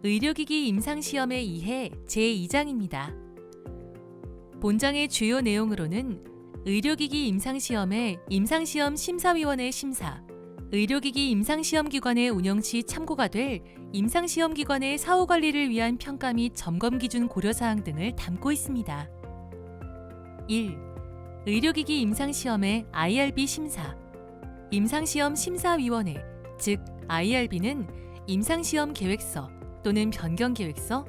의료기기 임상시험에 의해 제2장입니다. 본장의 주요 내용으로는 의료기기 임상시험의 임상시험 심사위원회 심사, 의료기기 임상시험기관의 운영 시 참고가 될 임상시험기관의 사후관리를 위한 평가 및 점검기준 고려사항 등을 담고 있습니다. 1. 의료기기 임상시험의 IRB 심사. 임상시험 심사위원회, 즉 IRB는 임상시험 계획서 또는 변경계획서,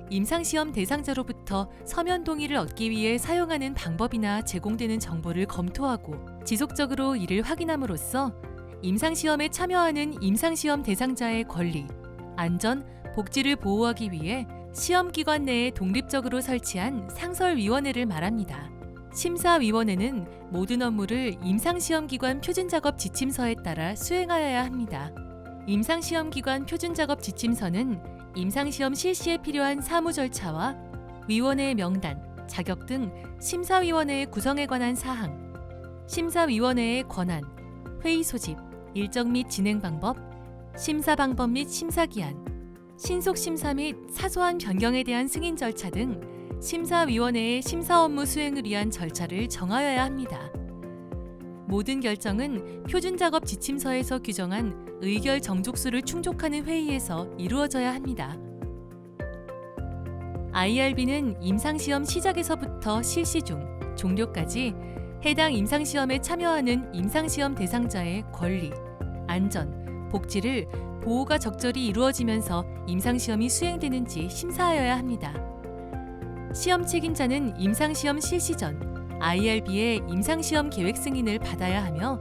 임상시험 대상자로부터 서면 동의를 얻기 위해 사용하는 방법이나 제공되는 정보를 검토하고 지속적으로 이를 확인함으로써 임상시험에 참여하는 임상시험 대상자의 권리, 안전, 복지를 보호하기 위해 시험기관 내에 독립적으로 설치한 상설위원회를 말합니다. 심사위원회는 모든 업무를 임상시험기관 표준작업 지침서에 따라 수행하여야 합니다. 임상시험기관 표준작업 지침서는 임상시험 실시에 필요한 사무 절차와 위원회의 명단, 자격 등 심사위원회의 구성에 관한 사항, 심사위원회의 권한, 회의 소집, 일정 및 진행 방법, 심사 방법 및 심사기한, 신속심사 및 사소한 변경에 대한 승인 절차 등 심사위원회의 심사 업무 수행을 위한 절차를 정하여야 합니다. 모든 결정은 표준작업 지침서에서 규정한 의결 정족수를 충족하는 회의에서 이루어져야 합니다. IRB는 임상시험 시작에서부터 실시 중, 종료까지 해당 임상시험에 참여하는 임상시험 대상자의 권리, 안전, 복지를 보호가 적절히 이루어지면서 임상시험이 수행되는지 심사하여야 합니다. 시험 책임자는 임상시험 실시 전 IRB의 임상시험 계획 승인을 받아야 하며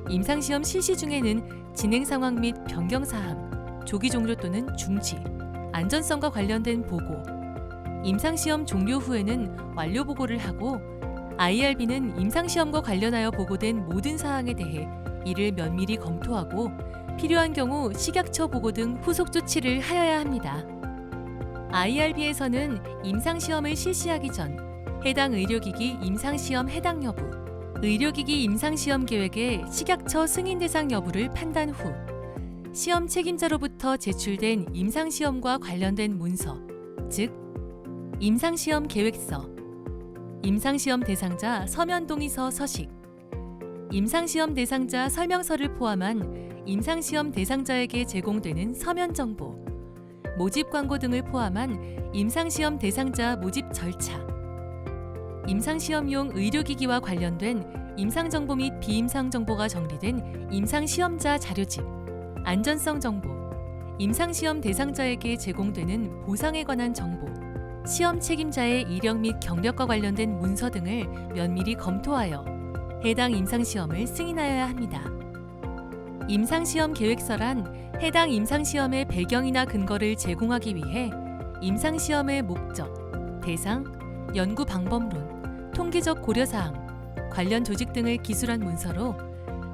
임상시험 실시 중에는 진행 상황 및 변경 사항, 조기 종료 또는 중지, 안전성과 관련된 보고, 임상시험 종료 후에는 완료 보고를 하고 IRB는 임상시험과 관련하여 보고된 모든 사항에 대해 이를 면밀히 검토하고 필요한 경우 식약처 보고 등 후속 조치를 하여야 합니다. IRB에서는 임상시험을 실시하기 전 해당 의료기기 임상시험 해당 여부, 의료기기 임상시험 계획의 식약처 승인 대상 여부를 판단 후 시험 책임자로부터 제출된 임상시험과 관련된 문서, 즉 임상시험 계획서, 임상시험 대상자 서면 동의서 서식, 임상시험 대상자 설명서를 포함한 임상시험 대상자에게 제공되는 서면 정보, 모집 광고 등을 포함한 임상시험 대상자 모집 절차, 임상시험용 의료기기와 관련된 임상정보 및 비임상정보가 정리된 임상시험자 자료집, 안전성 정보, 임상시험 대상자에게 제공되는 보상에 관한 정보, 시험 책임자의 이력 및 경력과 관련된 문서 등을 면밀히 검토하여 해당 임상시험을 승인하여야 합니다. 임상시험 계획서란 해당 임상시험의 배경이나 근거를 제공하기 위해 임상시험의 목적, 대상, 연구 방법론, 통계적 고려사항, 관련 조직 등을 기술한 문서로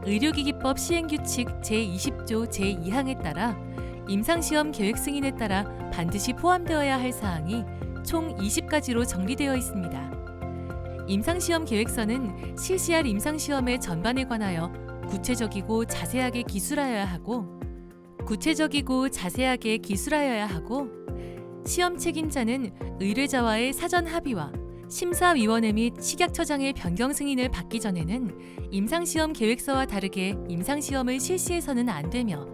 의료기기법 시행규칙 제20조 제2항에 따라 임상시험 계획 승인에 따라 반드시 포함되어야 할 사항이 총 20가지로 정리되어 있습니다. 임상시험 계획서는 실시할 임상시험의 전반에 관하여 구체적이고 자세하게 기술하여야 하고 시험 책임자는 의뢰자와의 사전 합의와 심사위원회 및 식약처장의 변경 승인을 받기 전에는 임상시험 계획서와 다르게 임상시험을 실시해서는 안 되며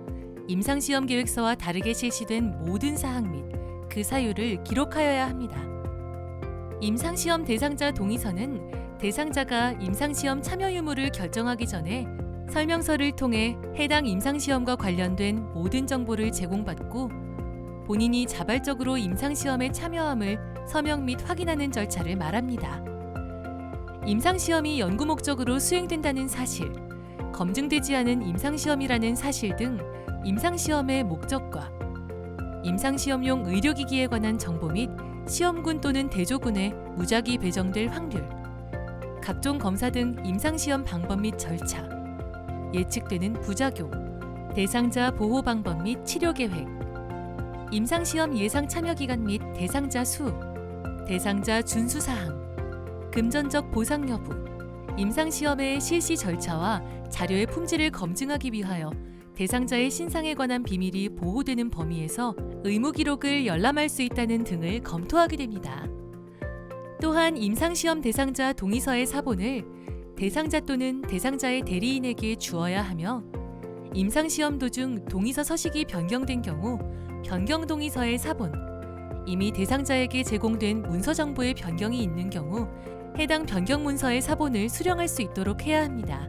임상시험 계획서와 다르게 실시된 모든 사항 및 그 사유를 기록하여야 합니다. 임상시험 대상자 동의서는 대상자가 임상시험 참여 유무를 결정하기 전에 설명서를 통해 해당 임상시험과 관련된 모든 정보를 제공받고 본인이 자발적으로 임상시험에 참여함을 서명 및 확인하는 절차를 말합니다. 임상시험이 연구 목적으로 수행된다는 사실, 검증되지 않은 임상시험이라는 사실 등 임상시험의 목적과 임상시험용 의료기기에 관한 정보 및 시험군 또는 대조군에 무작위 배정될 확률, 각종 검사 등 임상시험 방법 및 절차, 예측되는 부작용, 대상자 보호 방법 및 치료 계획, 임상시험 예상 참여 기간 및 대상자 수, 대상자 준수 사항, 금전적 보상 여부, 임상시험의 실시 절차와 자료의 품질을 검증하기 위하여 대상자의 신상에 관한 비밀이 보호되는 범위에서 의무 기록을 열람할 수 있다는 등을 검토하게 됩니다. 또한 임상시험 대상자 동의서의 사본을 대상자 또는 대상자의 대리인에게 주어야 하며 임상시험 도중 동의서 서식이 변경된 경우 변경 동의서의 사본, 이미 대상자에게 제공된 문서 정보의 변경이 있는 경우 해당 변경 문서의 사본을 수령할 수 있도록 해야 합니다.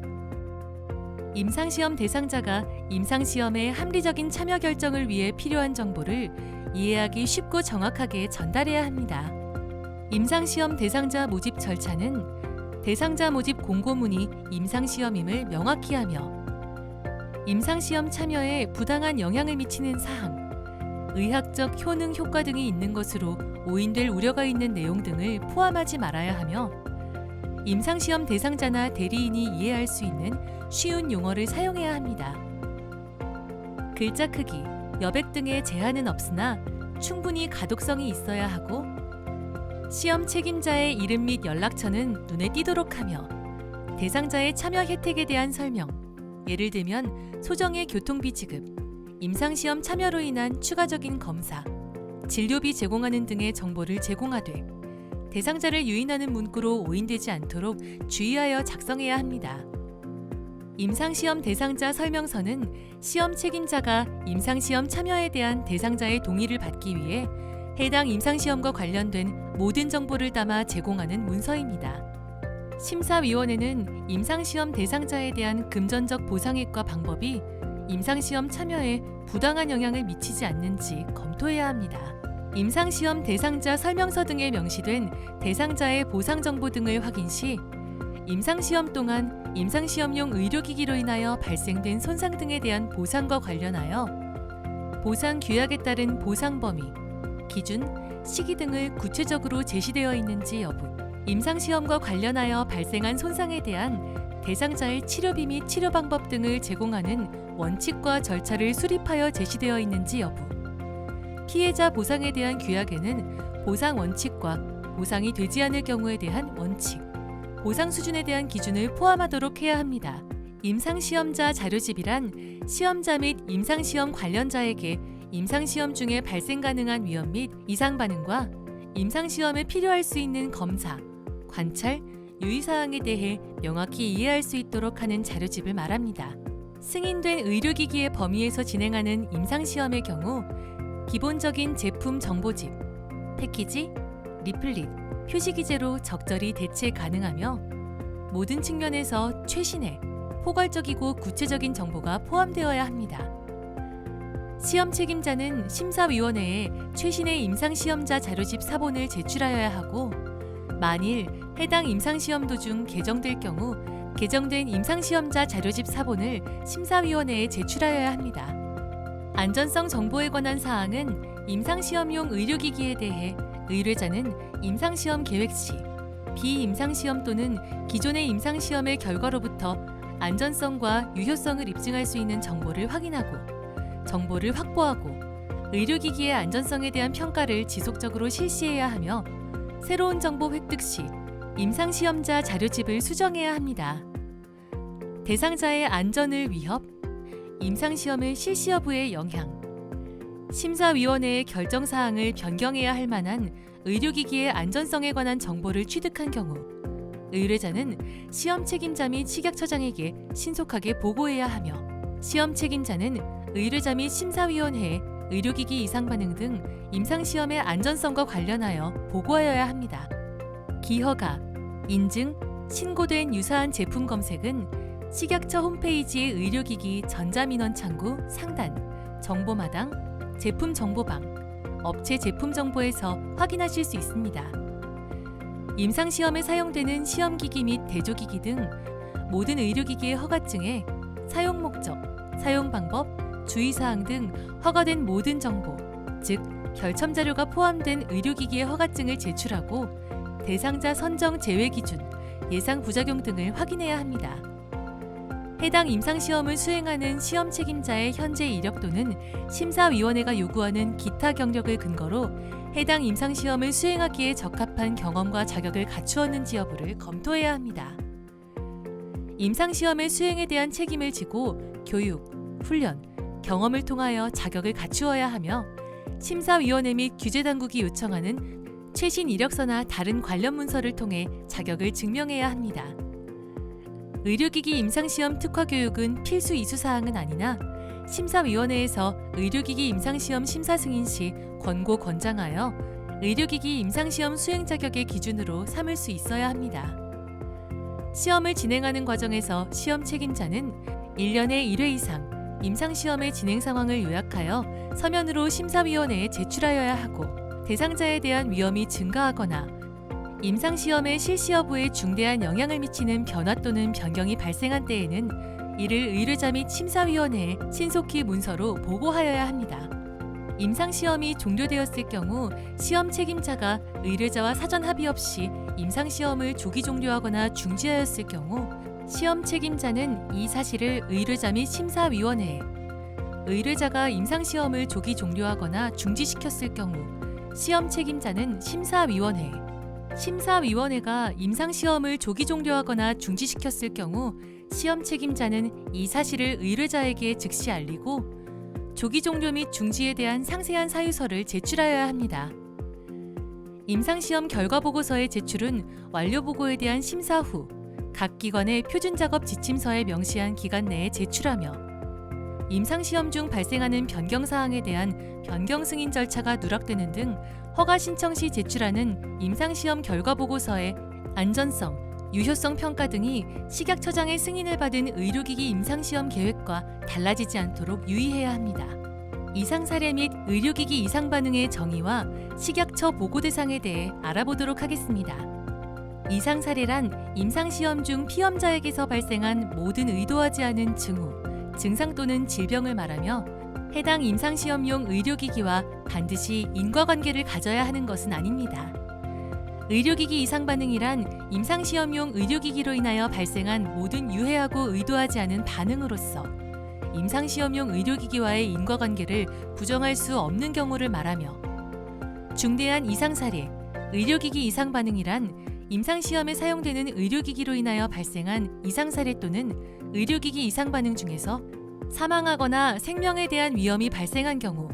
임상시험 대상자가 임상시험의 합리적인 참여 결정을 위해 필요한 정보를 이해하기 쉽고 정확하게 전달해야 합니다. 임상시험 대상자 모집 절차는 대상자 모집 공고문이 임상시험임을 명확히 하며 임상시험 참여에 부당한 영향을 미치는 사항, 의학적 효능 효과 등이 있는 것으로 오인될 우려가 있는 내용 등을 포함하지 말아야 하며 임상시험 대상자나 대리인이 이해할 수 있는 쉬운 용어를 사용해야 합니다. 글자 크기, 여백 등의 제한은 없으나 충분히 가독성이 있어야 하고 시험 책임자의 이름 및 연락처는 눈에 띄도록 하며 대상자의 참여 혜택에 대한 설명, 예를 들면 소정의 교통비 지급, 임상시험 참여로 인한 추가적인 검사, 진료비 제공하는 등의 정보를 제공하되 대상자를 유인하는 문구로 오인되지 않도록 주의하여 작성해야 합니다. 임상시험 대상자 설명서는 시험 책임자가 임상시험 참여에 대한 대상자의 동의를 받기 위해 해당 임상시험과 관련된 모든 정보를 담아 제공하는 문서입니다. 심사위원회는 임상시험 대상자에 대한 금전적 보상액과 방법이 임상시험 참여에 부당한 영향을 미치지 않는지 검토해야 합니다. 임상시험 대상자 설명서 등에 명시된 대상자의 보상 정보 등을 확인 시 임상시험 동안 임상시험용 의료기기로 인하여 발생된 손상 등에 대한 보상과 관련하여 보상 규약에 따른 보상 범위, 기준, 시기 등을 구체적으로 제시되어 있는지 여부, 임상시험과 관련하여 발생한 손상에 대한 대상자의 치료비 및 치료 방법 등을 제공하는 원칙과 절차를 수립하여 제시되어 있는지 여부, 피해자 보상에 대한 규약에는 보상 원칙과 보상이 되지 않을 경우에 대한 원칙, 보상 수준에 대한 기준을 포함하도록 해야 합니다. 임상시험자 자료집이란 시험자 및 임상시험 관련자에게 임상시험 중에 발생 가능한 위험 및 이상 반응과 임상시험에 필요할 수 있는 검사, 관찰, 유의사항에 대해 명확히 이해할 수 있도록 하는 자료집을 말합니다. 승인된 의료기기의 범위에서 진행하는 임상시험의 경우 기본적인 제품 정보집, 패키지, 리플릿, 표시기재로 적절히 대체 가능하며 모든 측면에서 최신의, 포괄적이고 구체적인 정보가 포함되어야 합니다. 시험 책임자는 심사위원회에 최신의 임상시험자 자료집 사본을 제출하여야 하고 만일 해당 임상시험 도중 개정될 경우 개정된 임상시험자 자료집 사본을 심사위원회에 제출하여야 합니다. 안전성 정보에 관한 사항은 임상시험용 의료기기에 대해 의뢰자는 임상시험 계획 시 비임상시험 또는 기존의 임상시험의 결과로부터 안전성과 유효성을 입증할 수 있는 정보를 확인하고 정보를 확보하고 의료기기의 안전성에 대한 평가를 지속적으로 실시해야 하며 새로운 정보 획득 시 임상시험자 자료집을 수정해야 합니다. 대상자의 안전을 위협, 임상시험을 실시 여부의 영향, 심사위원회의 결정사항을 변경해야 할 만한 의료기기의 안전성에 관한 정보를 취득한 경우 의뢰자는 시험 책임자 및 식약처장에게 신속하게 보고해야 하며 시험 책임자는 의뢰자 및 심사위원회에 의료기기 이상 반응 등 임상시험의 안전성과 관련하여 보고하여야 합니다. 기허가, 인증, 신고된 유사한 제품 검색은 식약처 홈페이지의 의료기기 전자민원 창구 상단, 정보마당, 제품 정보방, 업체 제품 정보에서 확인하실 수 있습니다. 임상시험에 사용되는 시험기기 및 대조기기 등 모든 의료기기의 허가증에 사용 목적, 사용 방법, 주의사항 등 허가된 모든 정보, 즉 결첨 자료가 포함된 의료기기의 허가증을 제출하고 대상자 선정 제외 기준, 예상 부작용 등을 확인해야 합니다. 해당 임상시험을 수행하는 시험 책임자의 현재 이력도는 심사위원회가 요구하는 기타 경력을 근거로 해당 임상시험을 수행하기에 적합한 경험과 자격을 갖추었는지 여부를 검토해야 합니다. 임상시험의 수행에 대한 책임을 지고 교육, 훈련, 경험을 통하여 자격을 갖추어야 하며 심사위원회 및 규제당국이 요청하는 최신 이력서나 다른 관련 문서를 통해 자격을 증명해야 합니다. 의료기기 임상시험 특화교육은 필수 이수사항은 아니나 심사위원회에서 의료기기 임상시험 심사 승인 시 권고 권장하여 의료기기 임상시험 수행 자격의 기준으로 삼을 수 있어야 합니다. 시험을 진행하는 과정에서 시험 책임자는 1년에 1회 이상 임상시험의 진행 상황을 요약하여 서면으로 심사위원회에 제출하여야 하고 대상자에 대한 위험이 증가하거나 임상시험의 실시 여부에 중대한 영향을 미치는 변화 또는 변경이 발생한 때에는 이를 의뢰자 및 심사위원회에 신속히 문서로 보고하여야 합니다. 임상시험이 종료되었을 경우 시험 책임자가 의뢰자와 사전 합의 없이 임상시험을 조기 종료하거나 중지하였을 경우 시험 책임자는 이 사실을 의뢰자 및 심사위원회에, 의뢰자가 임상시험을 조기 종료하거나 중지시켰을 경우 시험 책임자는 심사위원회에, 심사위원회가 임상시험을 조기 종료하거나 중지시켰을 경우 시험 책임자는 이 사실을 의뢰자에게 즉시 알리고 조기 종료 및 중지에 대한 상세한 사유서를 제출하여야 합니다. 임상시험 결과 보고서의 제출은 완료 보고에 대한 심사 후 각 기관의 표준작업 지침서에 명시한 기간 내에 제출하며 임상시험 중 발생하는 변경사항에 대한 변경 승인 절차가 누락되는 등 허가 신청 시 제출하는 임상시험 결과 보고서의 안전성, 유효성 평가 등이 식약처장의 승인을 받은 의료기기 임상시험 계획과 달라지지 않도록 유의해야 합니다. 이상 사례 및 의료기기 이상 반응의 정의와 식약처 보고 대상에 대해 알아보도록 하겠습니다. 이상 사례란 임상시험 중 피험자에게서 발생한 모든 의도하지 않은 징후, 증상 또는 질병을 말하며 해당 임상시험용 의료기기와 반드시 인과관계를 가져야 하는 것은 아닙니다. 의료기기 이상 반응이란 임상시험용 의료기기로 인하여 발생한 모든 유해하고 의도하지 않은 반응으로서 임상시험용 의료기기와의 인과관계를 부정할 수 없는 경우를 말하며 중대한 이상 사례, 의료기기 이상 반응이란 임상시험에 사용되는 의료기기로 인하여 발생한 이상 사례 또는 의료기기 이상 반응 중에서 사망하거나 생명에 대한 위험이 발생한 경우,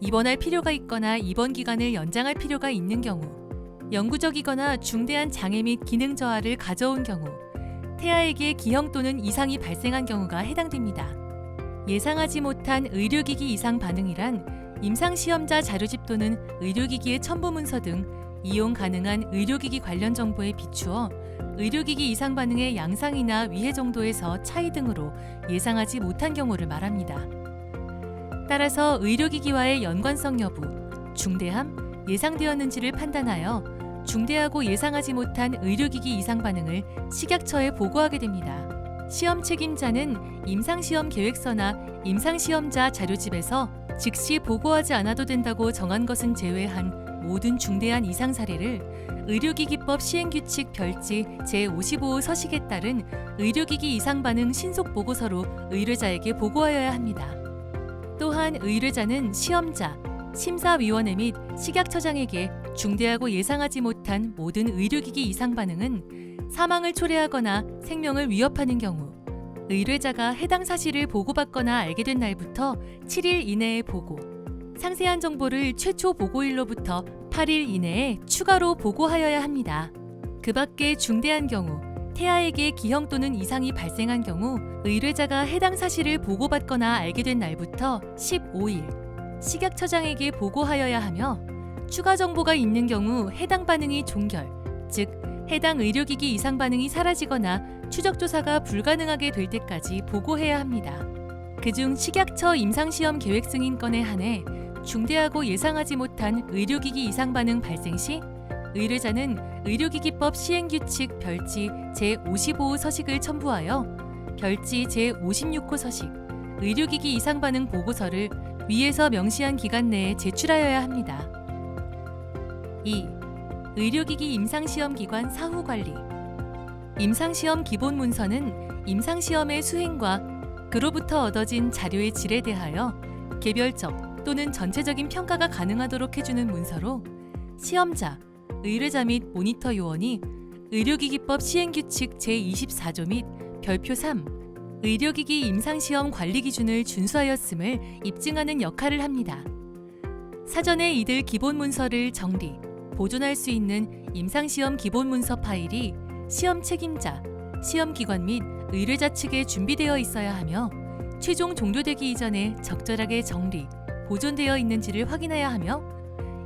입원할 필요가 있거나 입원 기간을 연장할 필요가 있는 경우, 영구적이거나 중대한 장애 및 기능 저하를 가져온 경우, 태아에게 기형 또는 이상이 발생한 경우가 해당됩니다. 예상하지 못한 의료기기 이상 반응이란 임상시험자 자료집 또는 의료기기의 첨부 문서 등 이용 가능한 의료기기 관련 정보에 비추어 의료기기 이상 반응의 양상이나 위해 정도에서 차이 등으로 예상하지 못한 경우를 말합니다. 따라서 의료기기와의 연관성 여부, 중대함, 예상되었는지를 판단하여 중대하고 예상하지 못한 의료기기 이상 반응을 식약처에 보고하게 됩니다. 시험 책임자는 임상시험 계획서나 임상시험자 자료집에서 즉시 보고하지 않아도 된다고 정한 것은 제외한 모든 중대한 이상 사례를 의료기기법 시행규칙 별지 제55호 서식에 따른 의료기기 이상 반응 신속 보고서로 의뢰자에게 보고하여야 합니다. 또한 의뢰자는 시험자, 심사위원회 및 식약처장에게 중대하고 예상하지 못한 모든 의료기기 이상 반응은 사망을 초래하거나 생명을 위협하는 경우 의뢰자가 해당 사실을 보고받거나 알게 된 날부터 7일 이내에 보고, 상세한 정보를 최초 보고일로부터 8일 이내에 추가로 보고하여야 합니다. 그 밖에 중대한 경우, 태아에게 기형 또는 이상이 발생한 경우 의뢰자가 해당 사실을 보고받거나 알게 된 날부터 15일, 식약처장에게 보고하여야 하며 추가 정보가 있는 경우 해당 반응이 종결, 즉 해당 의료기기 이상 반응이 사라지거나 추적조사가 불가능하게 될 때까지 보고해야 합니다. 그중 식약처 임상시험 계획 승인건에 한해 중대하고 예상하지 못한 의료기기 이상 반응 발생 시 의뢰자는 의료기기법 시행규칙 별지 제55호 서식을 첨부하여 별지 제56호 서식, 의료기기 이상 반응 보고서를 위에서 명시한 기간 내에 제출하여야 합니다. 2. 의료기기 임상시험 기관 사후 관리. 임상시험 기본 문서는 임상시험의 수행과 그로부터 얻어진 자료의 질에 대하여 개별적 또는 전체적인 평가가 가능하도록 해주는 문서로 시험자, 의뢰자 및 모니터 요원이 의료기기법 시행규칙 제24조 및 별표 3, 의료기기 임상시험 관리 기준을 준수하였음을 입증하는 역할을 합니다. 사전에 이들 기본 문서를 정리, 보존할 수 있는 임상시험 기본 문서 파일이 시험 책임자, 시험기관 및 의뢰자 측에 준비되어 있어야 하며 최종 종료되기 이전에 적절하게 정리, 보존되어 있는지를 확인해야 하며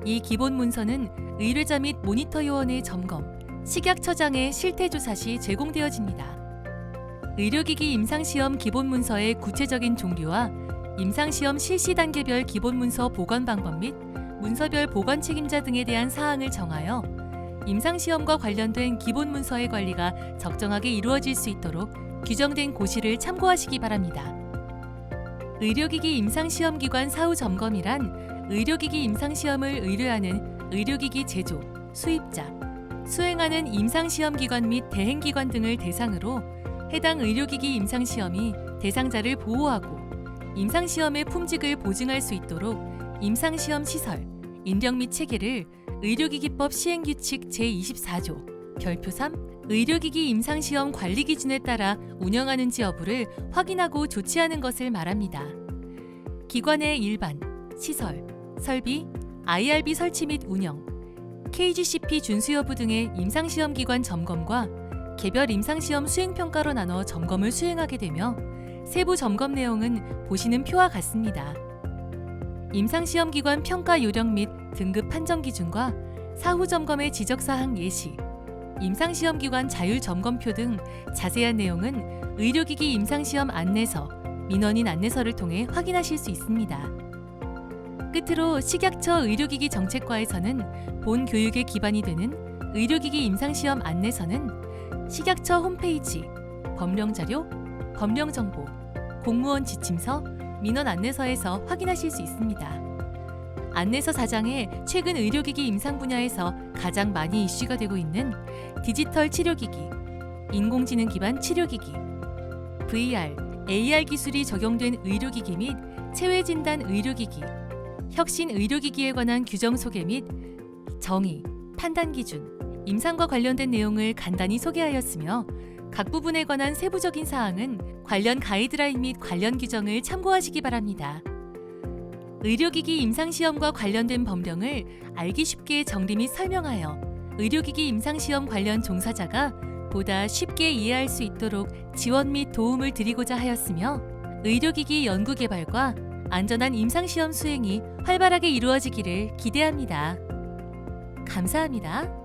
이 기본 문서는 의뢰자 및 모니터 요원의 점검, 식약처장의 실태조사 시 제공되어집니다. 의료기기 임상시험 기본 문서의 구체적인 종류와 임상시험 실시 단계별 기본 문서 보관 방법 및 문서별 보관 책임자 등에 대한 사항을 정하여 임상시험과 관련된 기본 문서의 관리가 적정하게 이루어질 수 있도록 규정된 고시를 참고하시기 바랍니다. 의료기기 임상시험기관 사후 점검이란 의료기기 임상시험을 의뢰하는 의료기기 제조, 수입자, 수행하는 임상시험기관 및 대행기관 등을 대상으로 해당 의료기기 임상시험이 대상자를 보호하고 임상시험의 품질을 보증할 수 있도록 임상시험 시설, 인력 및 체계를 의료기기법 시행규칙 제24조 별표 3 의료기기 임상시험 관리 기준에 따라 운영하는지 여부를 확인하고 조치하는 것을 말합니다. 기관의 일반, 시설, 설비, IRB 설치 및 운영, KGCP 준수 여부 등의 임상시험기관 점검과 개별 임상시험 수행평가로 나눠 점검을 수행하게 되며 세부 점검 내용은 보시는 표와 같습니다. 임상시험기관 평가 요령 및 등급 판정 기준과 사후 점검의 지적사항 예시, 임상시험기관 자율점검표 등 자세한 내용은 의료기기 임상시험 안내서, 민원인 안내서를 통해 확인하실 수 있습니다. 끝으로 식약처 의료기기 정책과에서는 본 교육의 기반이 되는 의료기기 임상시험 안내서는 식약처 홈페이지, 법령자료, 법령정보, 공무원 지침서, 민원 안내서에서 확인하실 수 있습니다. 안내서 4장에 최근 의료기기 임상 분야에서 가장 많이 이슈가 되고 있는 디지털 치료기기, 인공지능 기반 치료기기, VR, AR 기술이 적용된 의료기기 및 체외진단 의료기기, 혁신 의료기기에 관한 규정 소개 및 정의, 판단 기준, 임상과 관련된 내용을 간단히 소개하였으며 각 부분에 관한 세부적인 사항은 관련 가이드라인 및 관련 규정을 참고하시기 바랍니다. 의료기기 임상시험과 관련된 법령을 알기 쉽게 정리 및 설명하여 의료기기 임상시험 관련 종사자가 보다 쉽게 이해할 수 있도록 지원 및 도움을 드리고자 하였으며 의료기기 연구개발과 안전한 임상시험 수행이 활발하게 이루어지기를 기대합니다. 감사합니다.